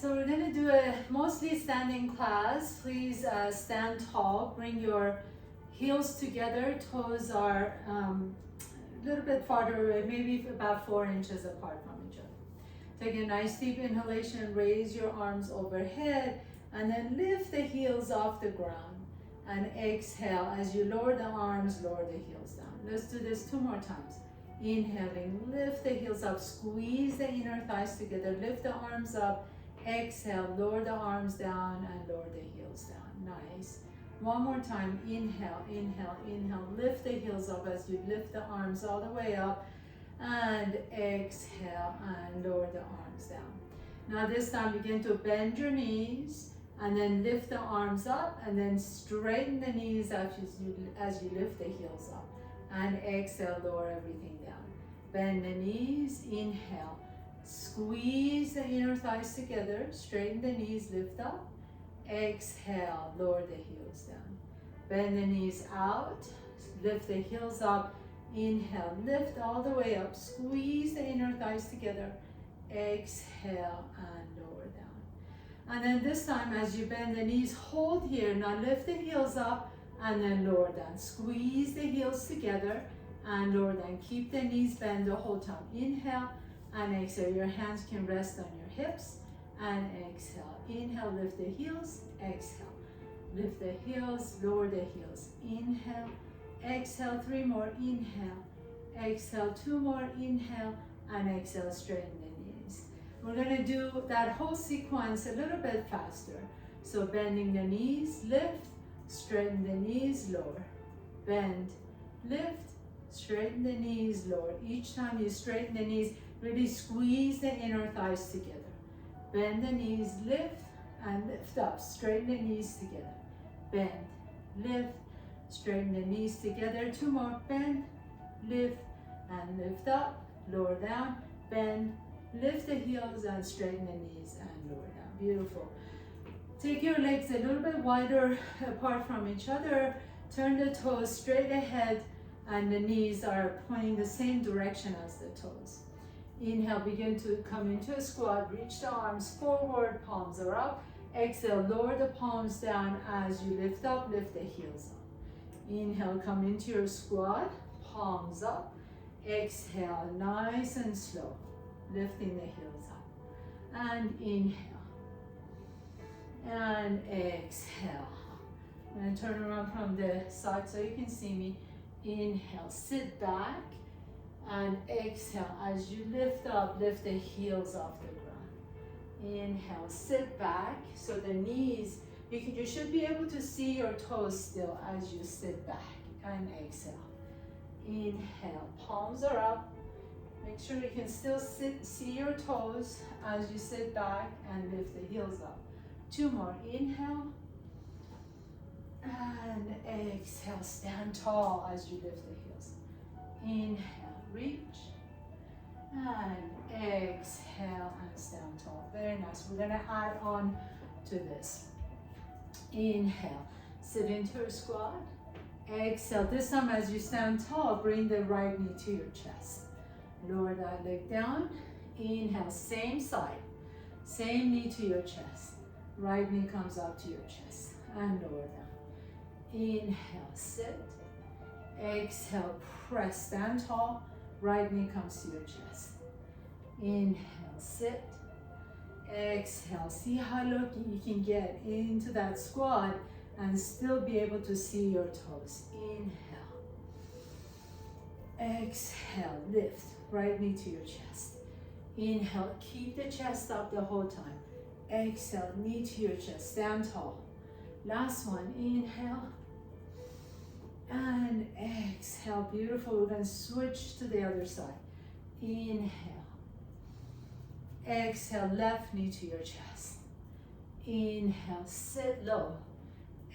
So we're going to do a mostly standing class. Please stand tall. Bring your heels together. Toes are a little bit farther away, maybe about 4 inches apart from each other. Take a nice deep inhalation. Raise your arms overhead and then lift the heels off the ground. And exhale. As you lower the arms, lower the heels down. Let's do this 2 more times. Inhaling, lift the heels up. Squeeze the inner thighs together. Lift the arms up. Exhale, lower the arms down and lower the heels down. Nice. One more time. Inhale, inhale, inhale. Lift the heels up as you lift the arms all the way up. And exhale and lower the arms down. Now this time begin to bend your knees and then lift the arms up and then straighten the knees as you lift the heels up. And exhale, lower everything down. Bend the knees, inhale. Squeeze the inner thighs together, straighten the knees, lift up. Exhale, lower the heels down. Bend the knees out, lift the heels up. Inhale, lift all the way up. Squeeze the inner thighs together. Exhale and lower down. And then this time as you bend the knees, hold here. Now lift the heels up and then lower down. Squeeze the heels together and lower down. Keep the knees bent the whole time. Inhale and exhale. Your hands can rest on your hips and exhale. Inhale, lift the heels, exhale. Lift the heels, lower the heels. Inhale, exhale, 3 more. Inhale, exhale, 2 more. Inhale and exhale, straighten the knees. We're going to do that whole sequence a little bit faster. So bending the knees, lift, straighten the knees, lower. Bend, lift, straighten the knees, lower. Each time you straighten the knees, really squeeze the inner thighs together. Bend the knees, lift, and lift up. Straighten the knees together. Bend, lift, straighten the knees together. 2 more. Bend, lift, and lift up. Lower down. Bend, lift the heels, and straighten the knees, and lower down. Beautiful. Take your legs a little bit wider apart from each other. Turn the toes straight ahead, and the knees are pointing the same direction as the toes. Inhale, begin to come into a squat. Reach the arms forward, palms are up. Exhale, lower the palms down as you lift up, lift the heels up. Inhale, come into your squat, palms up. Exhale, nice and slow, lifting the heels up. And inhale. And exhale. I'm going to turn around from the side so you can see me. Inhale, sit back. And exhale, as you lift up, lift the heels off the ground. Inhale, sit back. So the knees, you should be able to see your toes still as you sit back. And exhale. Inhale, palms are up. Make sure you can still see your toes as you sit back and lift the heels up. 2 more. Inhale. And exhale, stand tall as you lift the heels. Inhale. Reach and exhale and stand tall. Very nice. We're going to add on to this. Inhale, sit into a squat. Exhale. This time as you stand tall, bring the right knee to your chest. Lower that leg down. Inhale, same side. Same knee to your chest. Right knee comes up to your chest and lower down. Inhale, sit. Exhale, press, stand tall. Right knee comes to your chest. Inhale, sit. Exhale. See how low you can get into that squat and still be able to see your toes. Inhale. Exhale, lift. Right knee to your chest. Inhale, keep the chest up the whole time. Exhale, knee to your chest. Stand tall. Last one. Inhale. And exhale, beautiful. We're going to switch to the other side. Inhale. Exhale, left knee to your chest. Inhale, sit low.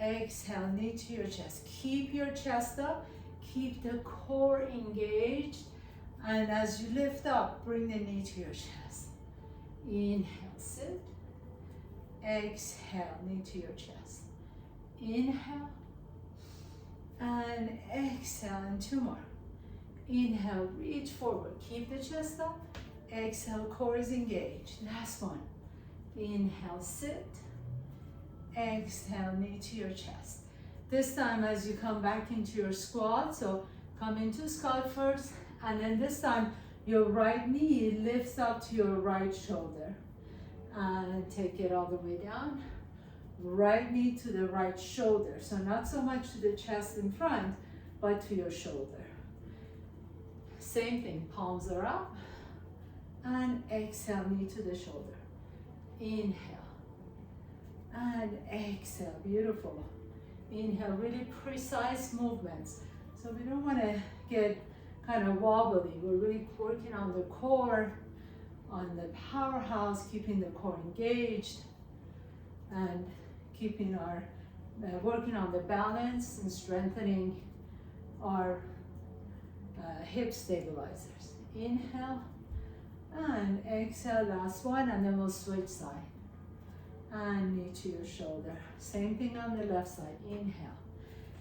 Exhale, knee to your chest. Keep your chest up. Keep the core engaged. And as you lift up, bring the knee to your chest. Inhale, sit. Exhale, knee to your chest. Inhale. And exhale, and 2 more. Inhale, reach forward. Keep the chest up. Exhale, core is engaged. Last one. Inhale, sit. Exhale, knee to your chest. This time as you come back into your squat, so come into squat first, and then this time your right knee lifts up to your right shoulder. And take it all the way down. Right knee to the right shoulder. So not so much to the chest in front, but to your shoulder. Same thing, palms are up. And exhale, knee to the shoulder. Inhale. And exhale, beautiful. Inhale, really precise movements. So we don't want to get kind of wobbly. We're really working on the core, on the powerhouse, keeping the core engaged, and keeping our, working on the balance and strengthening our hip stabilizers. Inhale, and exhale, last one, and then we'll switch side. And knee to your shoulder. Same thing on the left side. Inhale.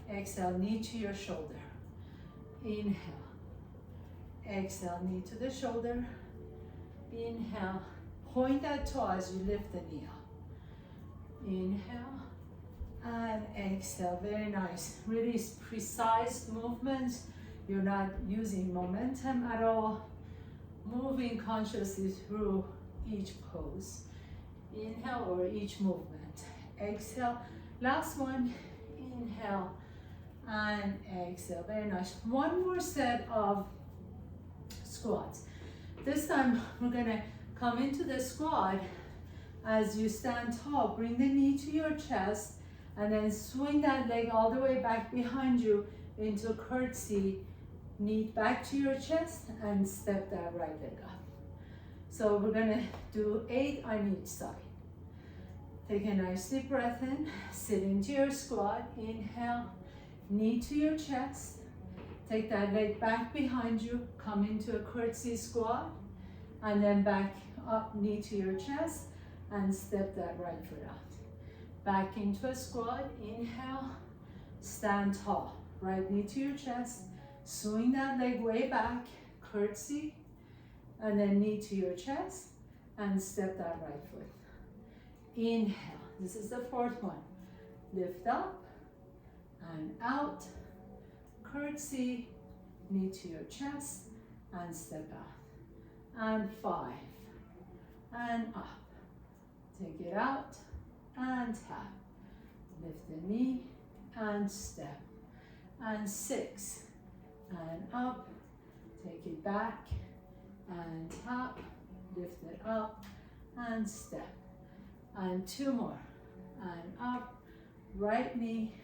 Exhale, knee to your shoulder. Inhale. Exhale, knee to the shoulder. Inhale. Point that toe as you lift the knee up. Inhale. And exhale. Very nice. Really precise movements. You're not using momentum at all. Moving consciously through each pose. Inhale or each movement. Exhale. Last one. Inhale and exhale. Very nice. One more set of squats. This time we're gonna come into the squat. As you stand tall, bring the knee to your chest and then swing that leg all the way back behind you into a curtsy. Knee back to your chest and step that right leg up. So we're gonna do 8 on each side. Take a nice deep breath in, sit into your squat, inhale, knee to your chest. Take that leg back behind you, come into a curtsy squat, and then back up, knee to your chest, and step that right foot out. Back into a squat, inhale, stand tall, right knee to your chest, swing that leg way back, curtsy, and then knee to your chest, and step that right foot. Inhale, this is the 4th one. Lift up, and out, curtsy, knee to your chest, and step out. And 5, and up. Take it out, and tap. Lift the knee, and step. And 6, and up. Take it back, and tap. Lift it up, and step. And 2 more, and up, right knee,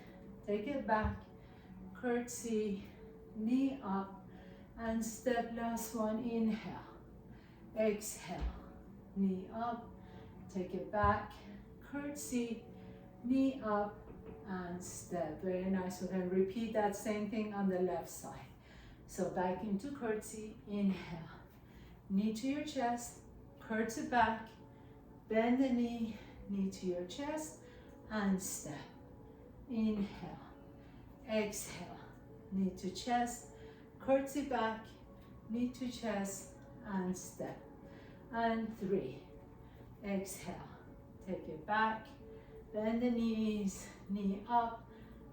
take it back, curtsy, knee up, and step. Last one, inhale, exhale, knee up, take it back, curtsy, knee up, and step. Very nice. We're going to repeat that same thing on the left side. So back into curtsy, inhale, knee to your chest, curtsy back, bend the knee, knee to your chest, and step. Inhale, exhale, knee to chest, curtsy back, knee to chest, and step. And 3, exhale, take it back, bend the knees, knee up,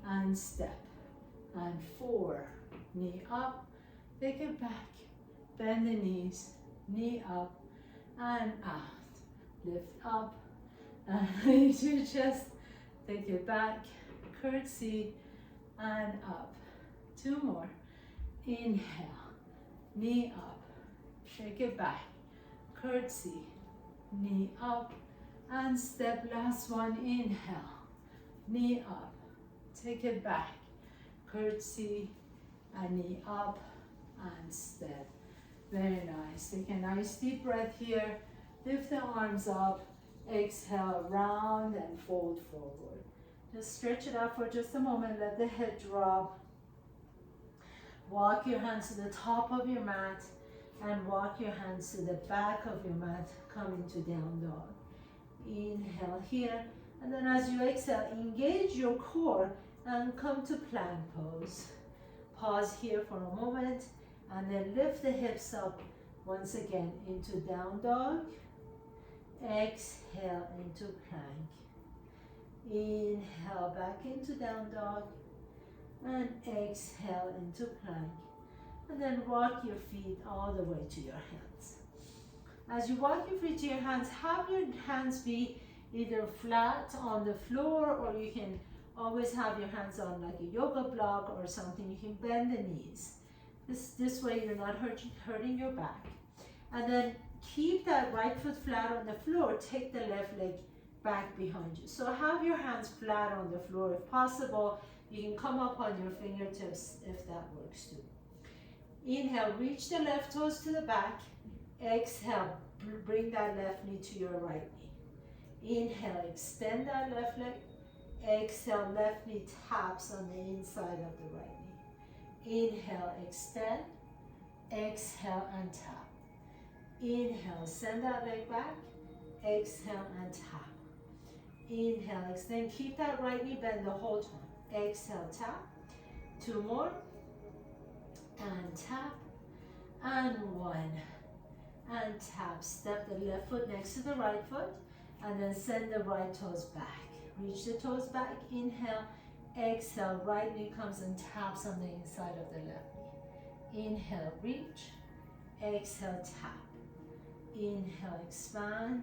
and step. And 4, knee up, take it back, bend the knees, knee up, and out. Lift up, and knee to your chest, take it back, curtsy, and up. 2 more. Inhale, knee up, shake it back, curtsy, knee up, and step. Last one, inhale, knee up, take it back, curtsy, and knee up, and step. Very nice. Take a nice deep breath here. Lift the arms up, exhale, round and fold forward. Just stretch it out for just a moment, let the head drop. Walk your hands to the top of your mat and walk your hands to the back of your mat, coming to down dog. Inhale here, and then as you exhale, engage your core and come to plank pose. Pause here for a moment, and then lift the hips up once again into down dog. Exhale into plank. Inhale back into down dog. And exhale into plank. And then walk your feet all the way to your hands. As you walk your feet to your hands, have your hands be either flat on the floor, or you can always have your hands on like a yoga block or something. You can bend the knees. This way you're not hurting your back. And then keep that right foot flat on the floor. Take the left leg back behind you. So have your hands flat on the floor if possible. You can come up on your fingertips if that works too. Inhale, reach the left toes to the back. Exhale, bring that left knee to your right knee. Inhale, extend that left leg. Exhale, left knee taps on the inside of the right knee. Inhale, extend. Exhale and tap. Inhale, send that leg back. Exhale and tap. Inhale, extend. Keep that right knee bent the whole time. Exhale, tap. 2 more. And tap. And 1. And tap. Step the left foot next to the right foot. And then send the right toes back. Reach the toes back. Inhale. Exhale. Right knee comes and taps on the inside of the left knee. Inhale, reach. Exhale, tap. Inhale, expand.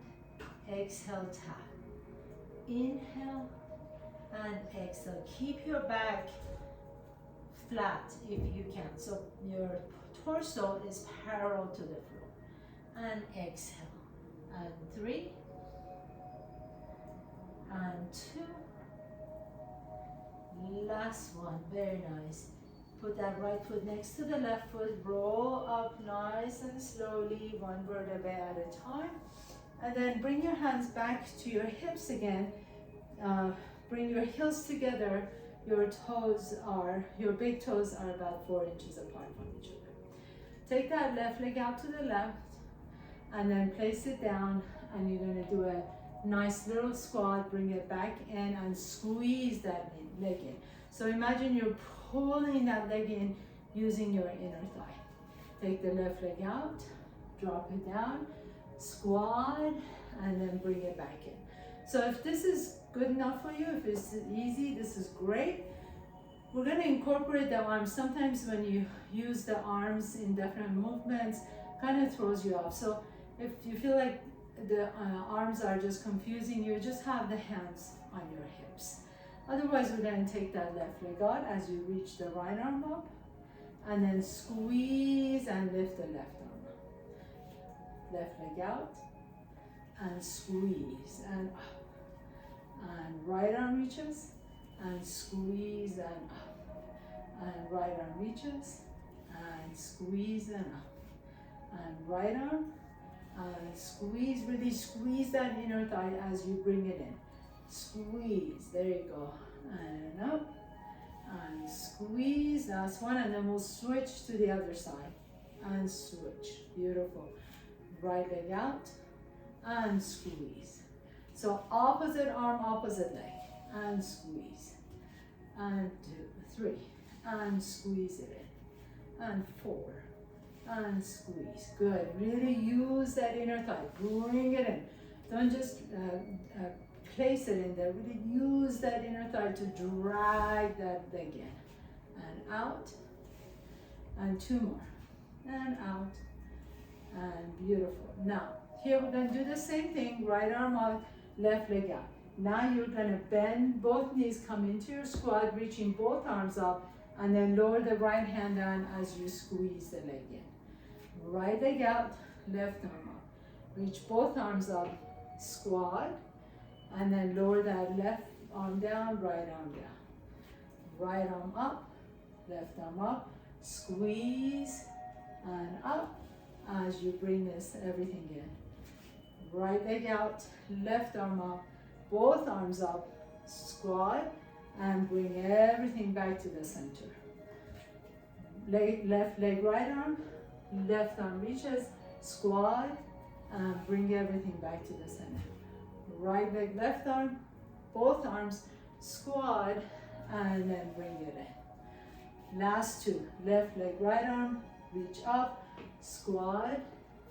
Exhale, tap. Inhale and exhale. Keep your back flat if you can. So your torso is parallel to the floor. And exhale. And 3. And 2. Last one. Very nice. Put that right foot next to the left foot. Roll up nice and slowly, 1 vertebrae at a time. And then bring your hands back to your hips again. Bring your heels together. Your big toes are about 4 inches apart from each other. Take that left leg out to the left and then place it down, and you're going to do a nice little squat. Bring it back in and squeeze that leg in. So imagine you're pulling that leg in using your inner thigh. Take the left leg out, drop it down, squat, and then bring it back in. So if this is good enough for you, if it's easy, this is great. We're going to incorporate the arms. Sometimes when you use the arms in different movements, kind of throws you off. So if you feel like the arms are just confusing you, just have the hands on your hips. Otherwise, we're going to take that left leg out as you reach the right arm up, and then squeeze and lift the left arm up. Left leg out, and squeeze, and up. And right arm reaches, and squeeze, and up. And right arm reaches, and squeeze, and up. And right arm, and squeeze, really squeeze that inner thigh as you bring it in. Squeeze, there you go, and up, and squeeze, last one, and then we'll switch to the other side, and switch, beautiful. Right leg out, and squeeze. So opposite arm, opposite leg, and squeeze, and 2, 3, and squeeze it in, and 4, and squeeze, good. Really use that inner thigh, bring it in. Don't just place it in there, really use that inner thigh to drag that leg in. And out, and 2 more, and out, and beautiful. Now, here we're going to do the same thing, right arm out, left leg out. Now you're going to bend both knees, come into your squat, reaching both arms up, and then lower the right hand down as you squeeze the leg in. Right leg out, left arm up. Reach both arms up, squat, and then lower that left arm down, right arm down. Right arm up, left arm up, squeeze, and up as you bring everything in. Right leg out, left arm up, both arms up, squat, and bring everything back to the center. Left leg, right arm, left arm reaches, squat, and bring everything back to the center. Right leg, left arm, both arms, squat, and then bring it in. Last 2, left leg, right arm, reach up, squat,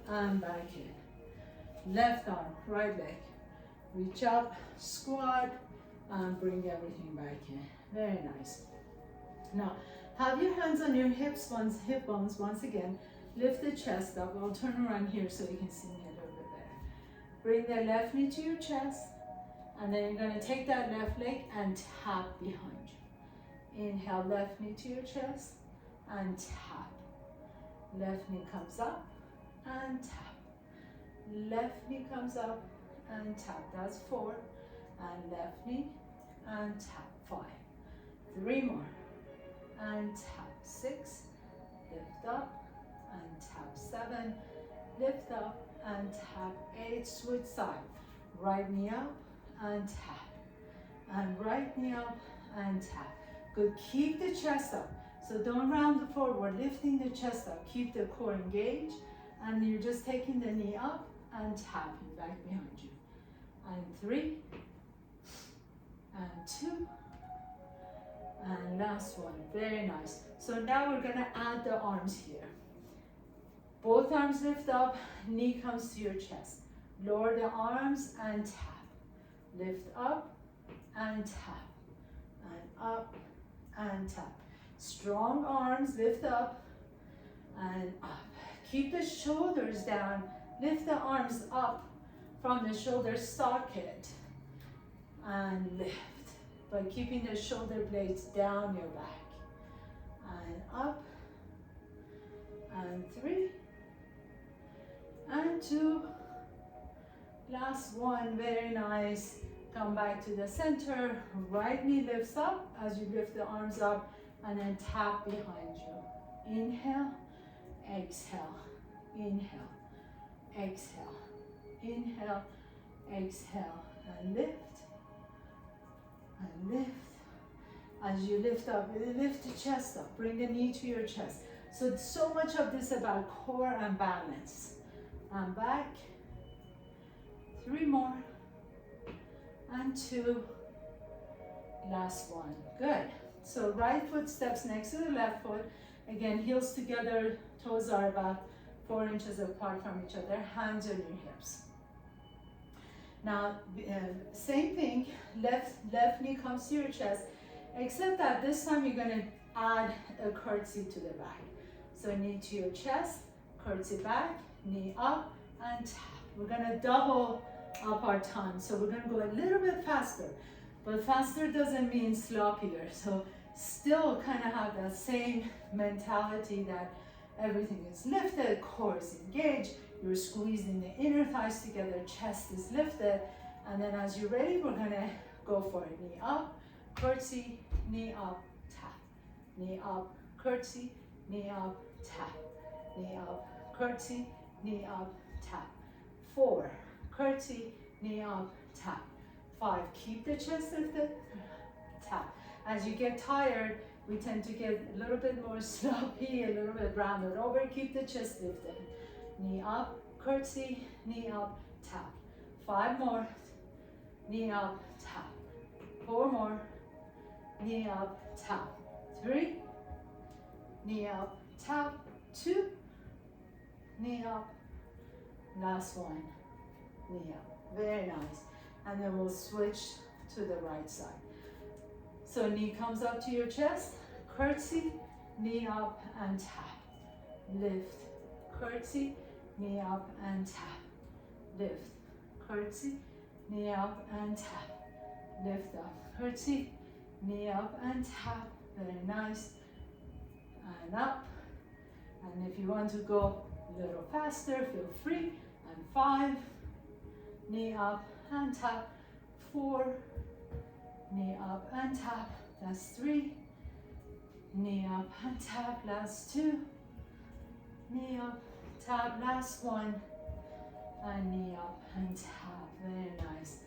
and back in. left arm, right leg. Reach up, squat, and bring everything back in. Very nice. Now, have your hands on your hip bones once again. Lift the chest up. I'll turn around here so you can see me a little bit better. Bring the left knee to your chest, and then you're going to take that left leg and tap behind you. Inhale, left knee to your chest, and tap. Left knee comes up, and tap. Left knee comes up, and tap. That's 4. And left knee, and tap. 5. 3 more. And tap. 6. Lift up, and tap. 7. Lift up, and tap. 8. Switch side. Right knee up, and tap. And right knee up, and tap. Good. Keep the chest up. So don't round forward, lifting the chest up. Keep the core engaged, and you're just taking the knee up and tapping back behind you. And 3, and 2, and last one. Very nice. So now we're gonna add the arms here. Both arms lift up, knee comes to your chest. Lower the arms and tap. Lift up and tap, and up and tap. Strong arms, lift up and up. Keep the shoulders down. Lift the arms up from the shoulder socket and lift by keeping the shoulder blades down your back. And up, and 3, and 2. Last one, very nice. Come back to the center. Right knee lifts up as you lift the arms up, and then tap behind you. Inhale, exhale, inhale, exhale, inhale, exhale, and lift, and lift. As you lift up, lift the chest up, bring the knee to your chest. So much of this about core and balance. And back, 3 more, and 2, last one. Good. So right foot steps next to the left foot. Again, heels together, toes are about 4 inches apart from each other, hands on your hips. Now, same thing, left knee comes to your chest, except that this time you're gonna add a curtsy to the back. So knee to your chest, curtsy back, knee up, and tap. We're gonna double up our time. So we're gonna go a little bit faster, but faster doesn't mean sloppier. So still kind of have that same mentality that everything is lifted, core is engaged, you're squeezing the inner thighs together, chest is lifted, and then as you're ready, we're gonna go for it. Knee up, curtsy, knee up, tap. Knee up, curtsy, knee up, tap. Knee up, curtsy, knee up, tap. 4, curtsy, knee up, tap. 5, keep the chest lifted, tap. As you get tired, we tend to get a little bit more sloppy, a little bit rounded over. Keep the chest lifted. Knee up, curtsy, knee up, tap. 5 more, knee up, tap. 4 more, knee up, tap. 3, knee up, tap. 2, knee up. Last one, knee up. Very nice. And then we'll switch to the right side. So knee comes up to your chest, curtsy, knee up and tap. Lift, curtsy, knee up and tap. Lift, curtsy, knee up and tap. Lift up, curtsy, knee up and tap. Very nice. And up. And if you want to go a little faster, feel free. And 5, knee up and tap. 4, knee up and tap. That's 3. Knee up and tap. Last 2. Knee up, tap. Last 1. And knee up and tap. Very nice.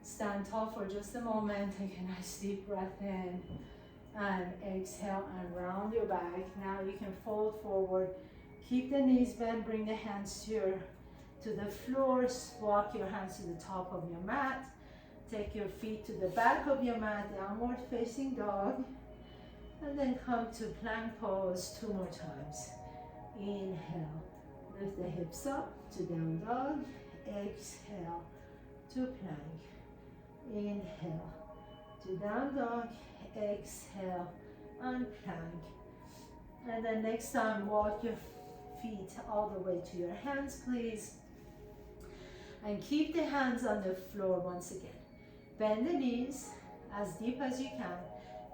Stand tall for just a moment. Take a nice deep breath in. And exhale and round your back. Now you can fold forward. Keep the knees bent. Bring the hands to the floor. Walk your hands to the top of your mat. Take your feet to the back of your mat, downward facing dog. And then come to plank pose 2 more times. Inhale, lift the hips up to down dog. exhale to plank, inhale to down dog, exhale and plank. And then next time, walk your feet all the way to your hands, please. And keep the hands on the floor once again. Bend the knees as deep as you can.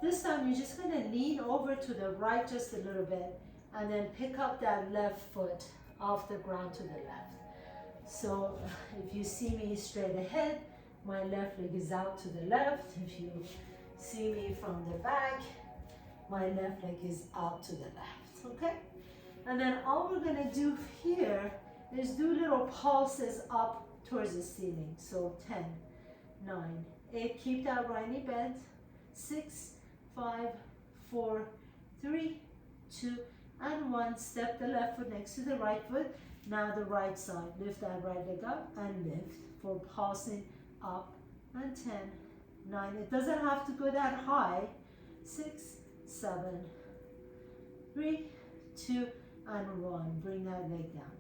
This time, you're just gonna lean over to the right just a little bit and then pick up that left foot off the ground to the left. So if you see me straight ahead, my left leg is out to the left. If you see me from the back, my left leg is out to the left, okay? And then all we're gonna do here is do little pulses up towards the ceiling. So 10, 9, 8, keep that right knee bent. 6, 5, 4, 3, 2, and 1. Step the left foot next to the right foot. Now the right side. Lift that right leg up and lift for pulsing up. And 10, 9. It doesn't have to go that high. 6, 7, 3, 2, and 1. Bring that leg down.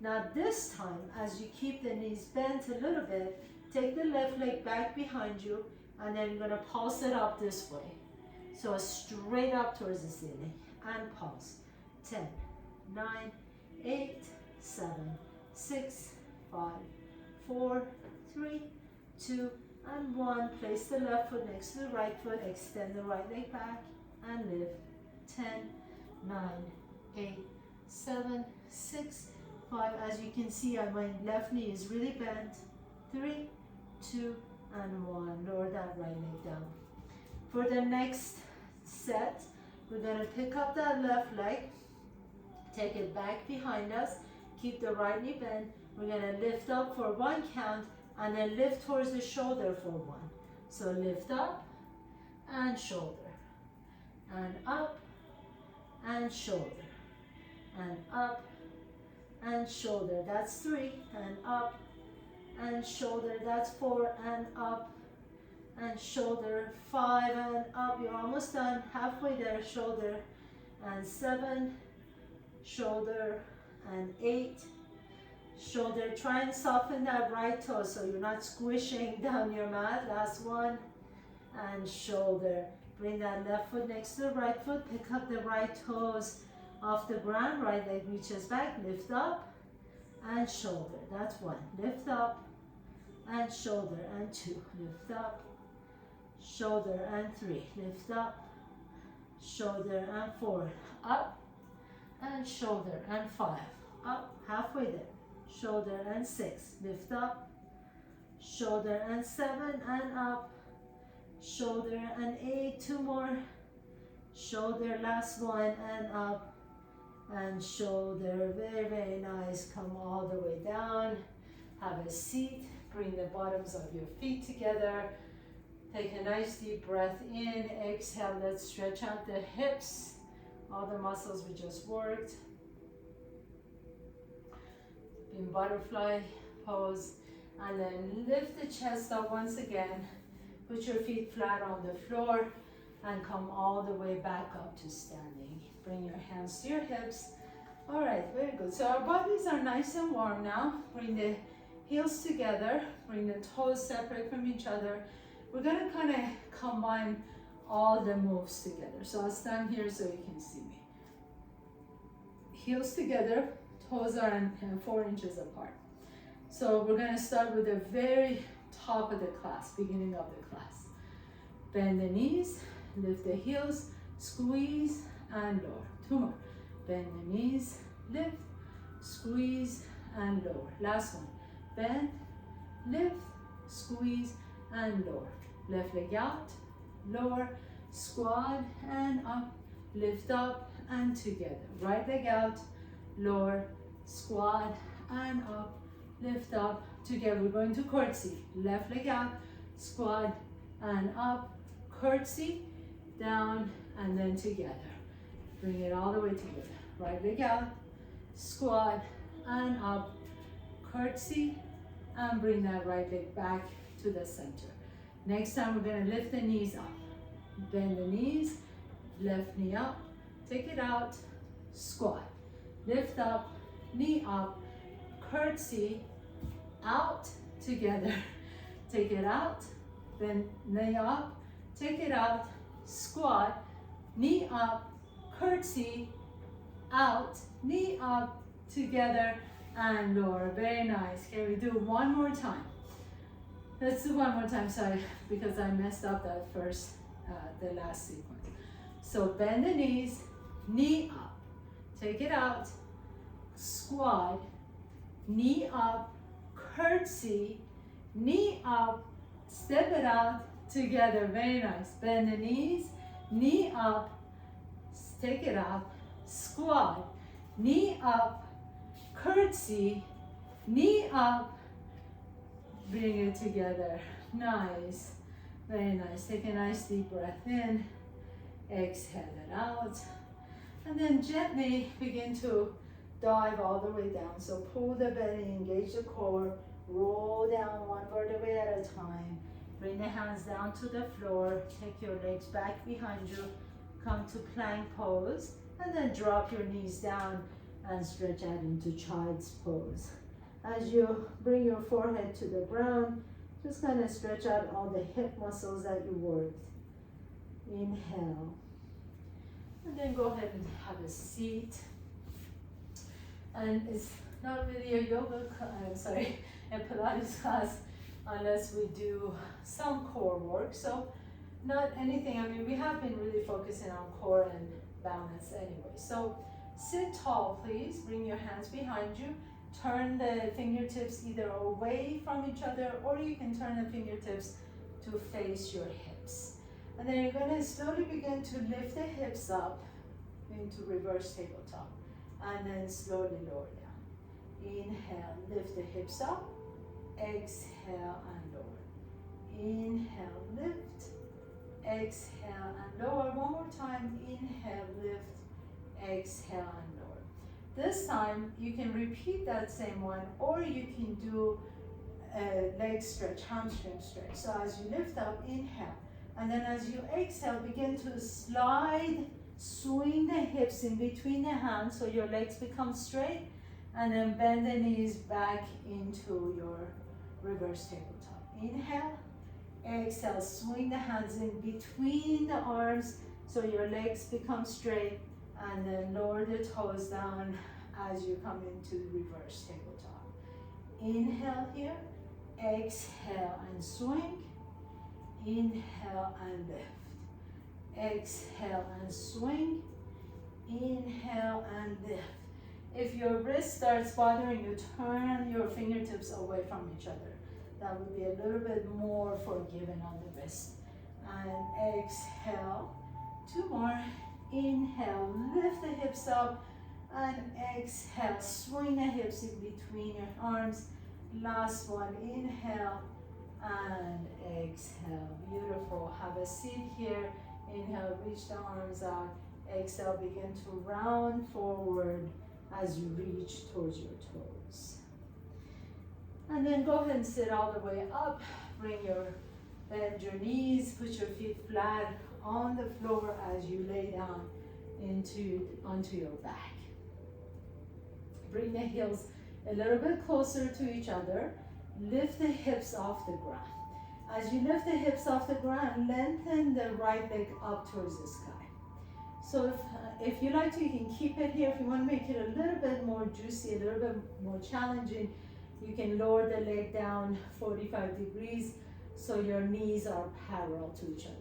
Now this time, as you keep the knees bent a little bit, take the left leg back behind you, and then you're going to pulse it up this way. So straight up towards the ceiling, and pulse. 10, 9, 8, 7, 6, 5, 4, 3, 2, and 1. Place the left foot next to the right foot. Extend the right leg back and lift. 10, 9, 8, 7, 6, 5. As you can see, my left knee is really bent. 3, 2, and 1. Lower that right leg down. For the next set, we're going to pick up that left leg, take it back behind us, keep the right knee bent. We're going to lift up for 1 count and then lift towards the shoulder for 1. So lift up and shoulder, and up and shoulder, and up and shoulder. That's 3, and up and shoulder. That's 4, and up and shoulder. 5, and up. You're almost done. Halfway there. Shoulder. And 7, shoulder. And 8, shoulder. Try and soften that right toe so you're not squishing down your mat. Last one. And shoulder. Bring that left foot next to the right foot. Pick up the right toes off the ground. Right leg reaches back. Lift up and shoulder. That's 1. Lift up and shoulder. And 2. Lift up, shoulder. And 3. Lift up, shoulder. And 4. Up and shoulder. And 5. Up, halfway there. Shoulder. And 6. Lift up, shoulder. And 7. And up, shoulder. And 8. 2 more. Shoulder. Last one. And up and shoulder. Very, very nice. Come all the way down. Have a seat. Bring the bottoms of your feet together. Take a nice deep breath in. Exhale. Let's stretch out the hips. All the muscles we just worked. In butterfly pose. And then lift the chest up once again. Put your feet flat on the floor and come all the way back up to standing. Bring your hands to your hips. All right, very good. So our bodies are nice and warm now. Bring the heels together. Bring the toes separate from each other. We're gonna kind of combine all the moves together. So I'll stand here so you can see me. Heels together, toes are 4 inches apart. So we're gonna start with the very top of the class, beginning of the class. Bend the knees, lift the heels, squeeze and lower. 2 more. Bend the knees, lift, squeeze and lower. Last one. Bend, lift, squeeze and lower. Left leg out, lower, squat and up, lift up and together. Right leg out, lower, squat and up, lift up, together. We're going to curtsy. Left leg out, squat and up, curtsy, down and then together. Bring it all the way together. Right leg out, squat and up, curtsy, and bring that right leg back to the center. Next time we're going to lift the knees up. Bend the knees, left knee up, take it out, squat. Lift up, knee up, curtsy, out, together. Take it out, then knee up, take it out, squat, knee up, curtsy, out, knee up, together, and lower. Very nice. Can we do one more time? Let's do one more time, sorry, because I messed up that first, the last sequence. So bend the knees, knee up, take it out, squat, knee up, curtsy, knee up, step it out, together. Very nice. Bend the knees, knee up, take it out, squat, knee up, curtsy, knee up, bring it together. Nice. Very nice. Take a nice deep breath in, exhale it out, and then gently begin to dive all the way down. So pull the belly, engage the core, roll down one vertebrae at a time. Bring the hands down to the floor, take your legs back behind you, come to plank pose, and then drop your knees down and stretch out into child's pose. As you bring your forehead to the ground, just kind of stretch out all the hip muscles that you worked. Inhale. And then go ahead and have a seat. And it's not really a yoga, a Pilates class unless we do some core work. So not anything, I mean, we have been really focusing on core and balance anyway. So sit tall, please. Bring your hands behind you. Turn the fingertips either away from each other, or you can turn the fingertips to face your hips. And then you're going to slowly begin to lift the hips up into reverse tabletop. And then slowly lower down. Inhale, lift the hips up. Exhale and lower. Inhale, lift. Exhale and lower. One more time. Inhale, lift. Exhale and lower. This time you can repeat that same one, or you can do a leg stretch, hamstring stretch. So as you lift up, inhale. And then as you exhale, begin to slide, swing the hips in between the hands so your legs become straight. And then bend the knees back into your reverse tabletop. Inhale, exhale, swing the hands in between the arms so your legs become straight. And then lower the toes down as you come into reverse tabletop. Inhale here, exhale and swing. Inhale and lift. Exhale and swing. Inhale and lift. If your wrist starts bothering you, turn your fingertips away from each other. That would be a little bit more forgiving on the wrist. And exhale. Two more. Inhale, lift the hips up, and exhale, swing the hips in between your arms. Last one, inhale and exhale. Beautiful. Have a seat here. Inhale, reach the arms out. Exhale, begin to round forward as you reach towards your toes. And then go ahead and sit all the way up. Bend your knees, put your feet flat on the floor as you lay down onto your back. Bring the heels a little bit closer to each other. Lift the hips off the ground. As you lift the hips off the ground, lengthen the right leg up towards the sky. So if you like to, you can keep it here. If you want to make it a little bit more juicy, a little bit more challenging, you can lower the leg down 45 degrees so your knees are parallel to each other.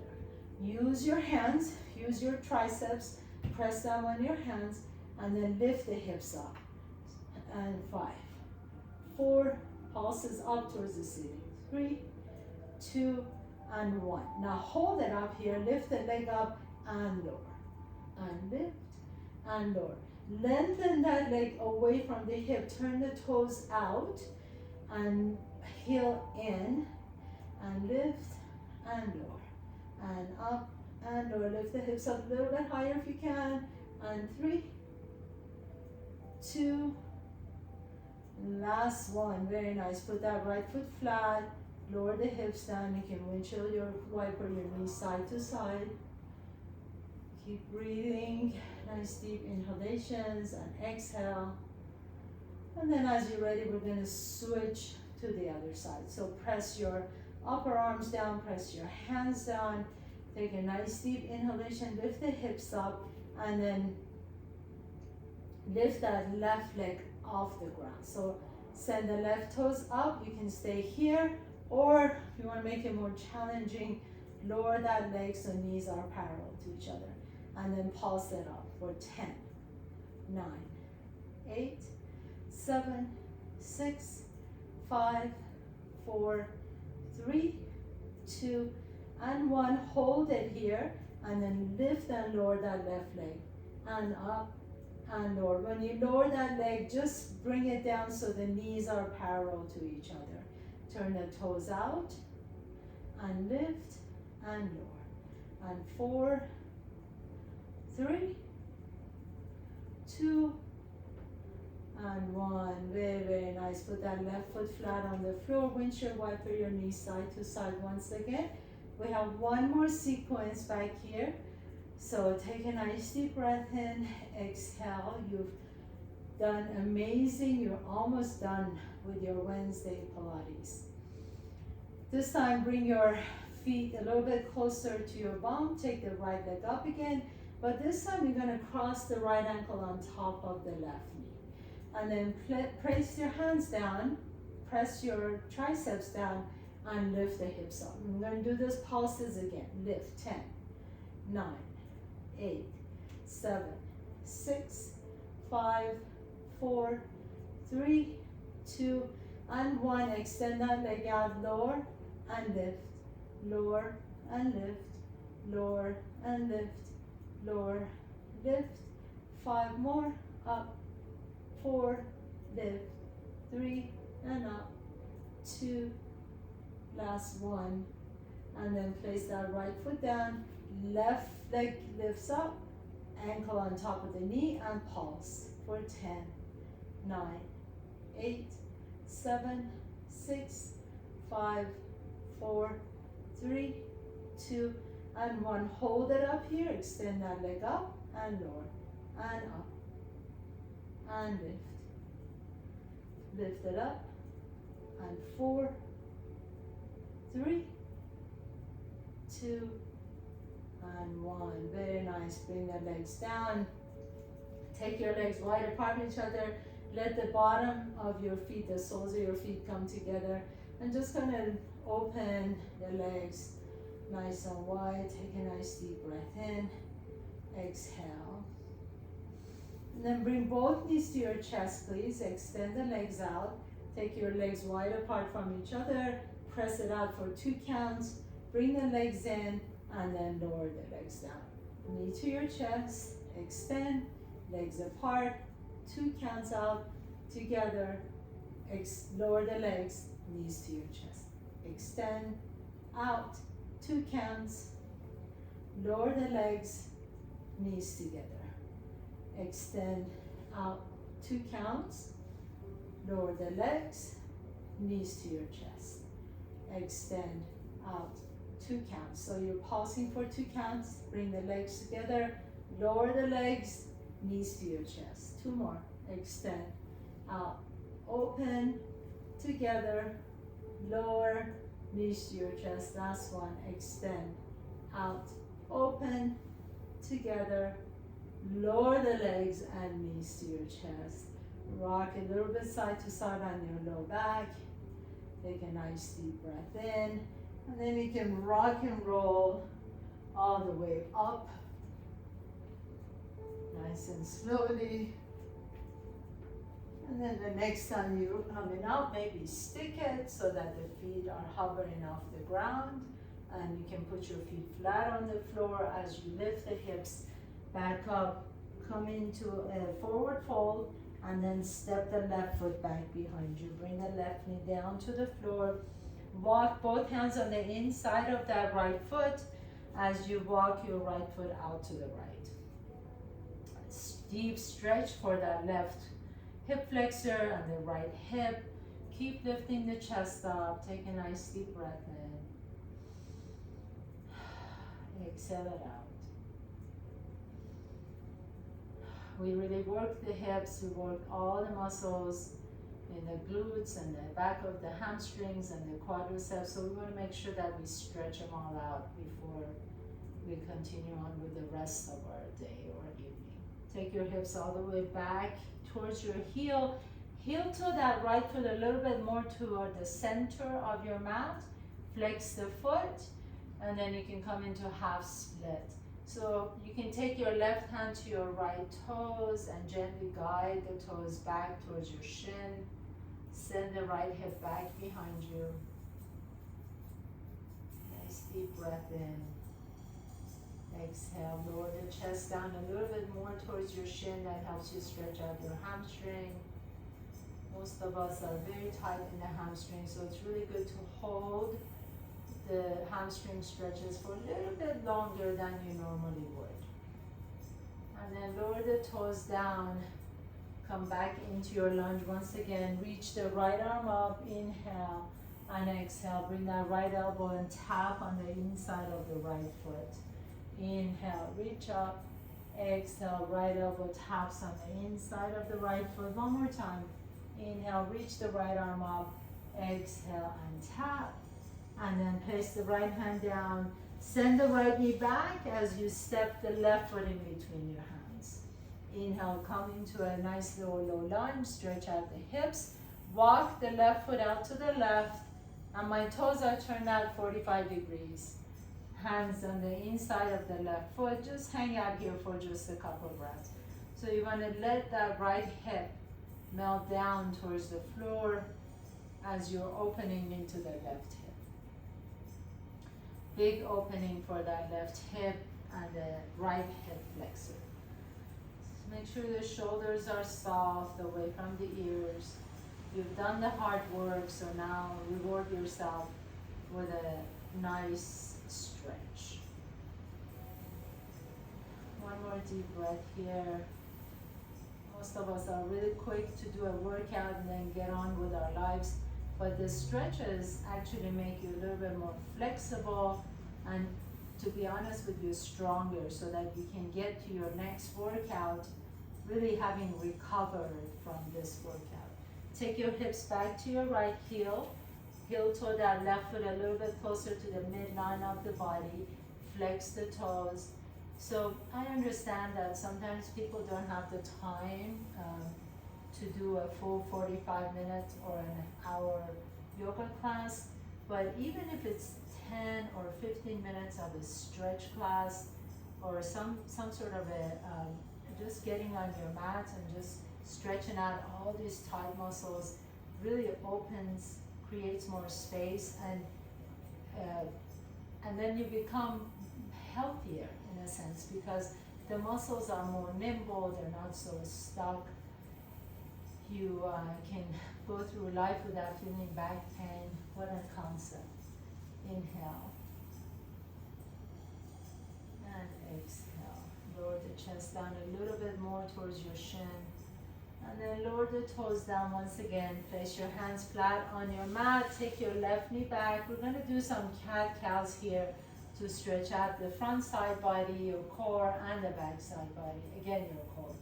Use your hands, use your triceps, press down on your hands, and then lift the hips up. And 5, 4, pulses up towards the ceiling. 3, 2, and 1. Now hold it up here, lift the leg up and lower. And lift and lower. Lengthen that leg away from the hip, turn the toes out and heel in, and lift and lower. And up and lower. Lift the hips up a little bit higher if you can. And 3, 2, last one. Very nice. Put that right foot flat. Lower the hips down. You can windshield your wiper your knees side to side. Keep breathing. Nice deep inhalations and exhale. And then as you're ready, we're going to switch to the other side. So press your upper arms down, press your hands down. Take a nice deep inhalation, lift the hips up, and then lift that left leg off the ground. So send the left toes up. You can stay here, or if you want to make it more challenging, lower that leg so knees are parallel to each other. And then pulse it up for 10, 9, 8, 7, 6, 5, 4, 3, 2, and 1. Hold it here, and then lift and lower that left leg, and up and lower. When you lower that leg, just bring it down so the knees are parallel to each other. Turn the toes out, and lift and lower. And 4, 3, 2, and 1. Very, very nice. Put that left foot flat on the floor. Windshield wiper your knees side to side once again. We have one more sequence back here. So take a nice deep breath in, exhale. You've done amazing. You're almost done with your Wednesday Pilates. This time bring your feet a little bit closer to your bum. Take the right leg up again. But this time you're going to cross the right ankle on top of the left knee. And then place your hands down, press your triceps down, and lift the hips up. I'm going to do this pulses again. Lift 10, 9, 8, 7, 6, 5, 4, 3, 2, and 1. Extend that leg out, lower and lift, lower and lift, lower and lift, lower, lift. 5 more, up, 4, lift, 3, and up, 2, last 1, and then place that right foot down, left leg lifts up, ankle on top of the knee, and pulse for 10, 9, 8, 7, 6, 5, 4, 3, 2, and 1. Hold it up here, extend that leg up, and lower, and up, and lift. Lift it up, and 4, 3, 2, and 1. Very nice. Bring the legs down. Take your legs wide apart from each other. Let the bottom of your feet, the soles of your feet come together. And just kind of open the legs nice and wide. Take a nice deep breath in. Exhale. And then bring both knees to your chest, please. Extend the legs out. Take your legs wide apart from each other. Press it out for 2 counts. Bring the legs in, and then lower the legs down. Knee to your chest. Extend. Legs apart. 2 counts out. Together. Lower the legs. Knees to your chest. Extend. Out. 2 counts. Lower the legs. Knees together. Extend out 2 counts. Lower the legs. Knees to your chest. Extend out 2 counts. So you're pausing for 2 counts. Bring the legs together. Lower the legs. Knees to your chest. 2 more. Extend out. Open. Together. Lower. Knees to your chest. Last one. Extend out. Open. Together. Lower the legs and knees to your chest. Rock a little bit side to side on your low back. Take a nice deep breath in. And then you can rock and roll all the way up. Nice and slowly. And then the next time you're coming up, maybe stick it so that the feet are hovering off the ground. And you can put your feet flat on the floor as you lift the hips back up, come into a forward fold, and then step the left foot back behind you. Bring the left knee down to the floor. Walk both hands on the inside of that right foot as you walk your right foot out to the right. Deep stretch for that left hip flexor and the right hip. Keep lifting the chest up. Take a nice deep breath in. Exhale it out. We really work the hips, we work all the muscles in the glutes and the back of the hamstrings and the quadriceps. So we want to make sure that we stretch them all out before we continue on with the rest of our day or evening. Take your hips all the way back towards your heel. Heel toe that right foot a little bit more toward the center of your mat. Flex the foot, and then you can come into half split. So you can take your left hand to your right toes and gently guide the toes back towards your shin. Send the right hip back behind you. Nice deep breath in. Exhale, lower the chest down a little bit more towards your shin. That helps you stretch out your hamstring. Most of us are very tight in the hamstring, so it's really good to hold the hamstring stretches for a little bit longer than you normally would. And then lower the toes down. Come back into your lunge once again. Reach the right arm up. Inhale and exhale. Bring that right elbow and tap on the inside of the right foot. Inhale, reach up. Exhale, right elbow taps on the inside of the right foot. One more time. Inhale, reach the right arm up. Exhale and tap. And then place the right hand down. Send the right knee back as you step the left foot in between your hands. Inhale, come into a nice low lunge. Stretch out the hips. Walk the left foot out to the left. And my toes are turned out 45 degrees. Hands on the inside of the left foot. Just hang out here for just a couple breaths. So you want to let that right hip melt down towards the floor as you're opening into the left hip. Big opening for that left hip and the right hip flexor. Make sure the shoulders are soft away from the ears. You've done the hard work, so now reward yourself with a nice stretch. One more deep breath here. Most of us are really quick to do a workout and then get on with our lives, but the stretches actually make you a little bit more flexible and, to be honest with you, stronger, so that you can get to your next workout really having recovered from this workout. Take your hips back to your right heel. Heel toe that left foot a little bit closer to the midline of the body. Flex the toes. So I understand that sometimes people don't have the time to do a full 45 minutes or an hour yoga class, but even if it's 10 or 15 minutes of a stretch class or some sort of a just getting on your mat and just stretching out all these tight muscles really opens, creates more space, and then you become healthier in a sense because the muscles are more nimble, they're not so stuck. You can go through life without feeling back pain. What a concept. Inhale and exhale. Lower the chest down a little bit more towards your shin. And then lower the toes down once again. Place your hands flat on your mat. Take your left knee back. We're going to do some cat-cows here to stretch out the front side body, your core, and the back side body. Again, your core.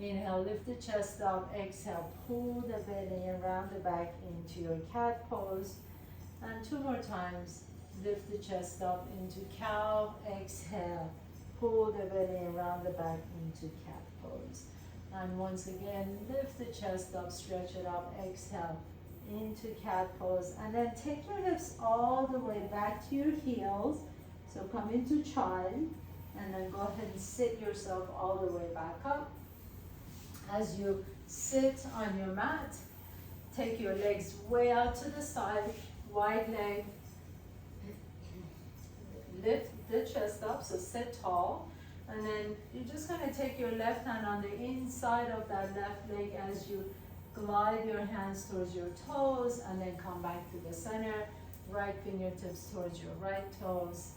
Inhale, lift the chest up. Exhale, pull the belly around the back into your cat pose. And two more times. Lift the chest up into cow. Exhale, pull the belly around the back into cat pose. And once again, lift the chest up, stretch it up, exhale, into cat pose. And then take your hips all the way back to your heels. So come into child, and then go ahead and sit yourself all the way back up. As you sit on your mat, take your legs way out to the side, wide leg. Lift the chest up, so sit tall. And then you're just going to take your left hand on the inside of that left leg as you glide your hands towards your toes and then come back to the center. Right fingertips towards your right toes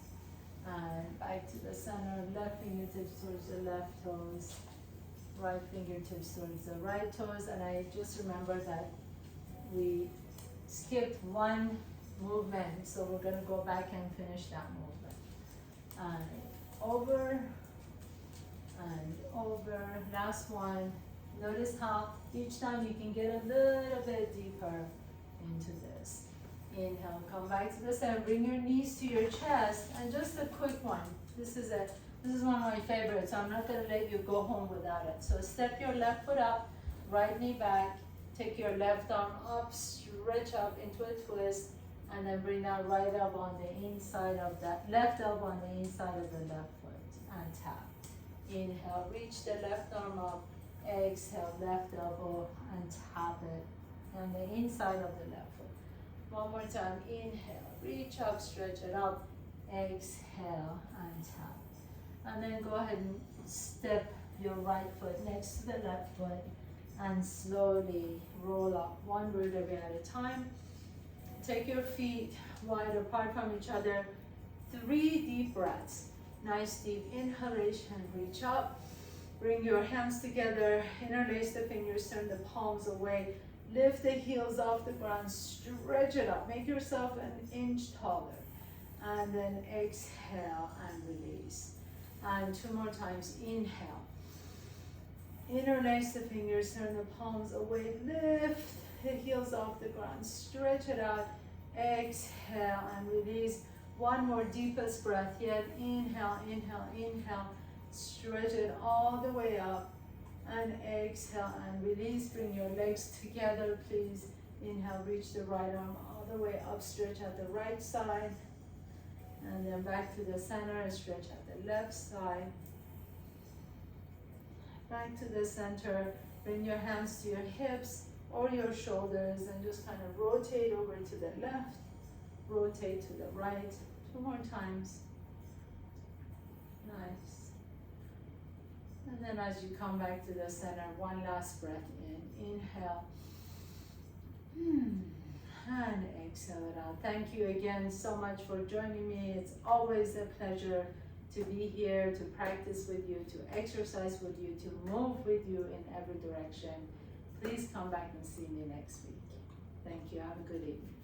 and back to the center. Left fingertips towards the left toes. Right fingertips towards the right toes. And I just remember that we skipped one movement, so we're going to go back and finish that movement. And over and over. Last one. Notice how each time you can get a little bit deeper into this. Inhale, come back to the center. Bring your knees to your chest, and just a quick one. This is one of my favorites. So I'm not going to let you go home without it. So step your left foot up, right knee back. Take your left arm up, stretch up into a twist, and then bring that right elbow on the inside of that left elbow on the inside of the left foot, and tap. Inhale, reach the left arm up. Exhale, left elbow, and tap it on the inside of the left foot. One more time. Inhale, reach up, stretch it up. Exhale, and tap. And then go ahead and step your right foot next to the left foot and slowly roll up one vertebrae at a time. Take your feet wide apart from each other. 3 deep breaths. Nice deep inhalation, reach up. Bring your hands together, interlace the fingers, turn the palms away. Lift the heels off the ground, stretch it up. Make yourself an inch taller. And then exhale and release. And 2 more times, inhale. Interlace the fingers, turn the palms away, lift the heels off the ground, stretch it out, exhale and release. 1 more deepest breath yet, inhale, inhale, inhale, stretch it all the way up, and exhale and release. Bring your legs together, please. Inhale, reach the right arm all the way up, stretch at the right side, and then back to the center, stretch at the left side. Back to the center, bring your hands to your hips or your shoulders and just kind of rotate over to the left, rotate to the right. 2 more times. Nice. And then as you come back to the center, 1 last breath in. Inhale. And exhale it out. Thank you again so much for joining me. It's always a pleasure to be here, to practice with you, to exercise with you, to move with you in every direction. Please come back and see me next week. Thank you. Have a good evening.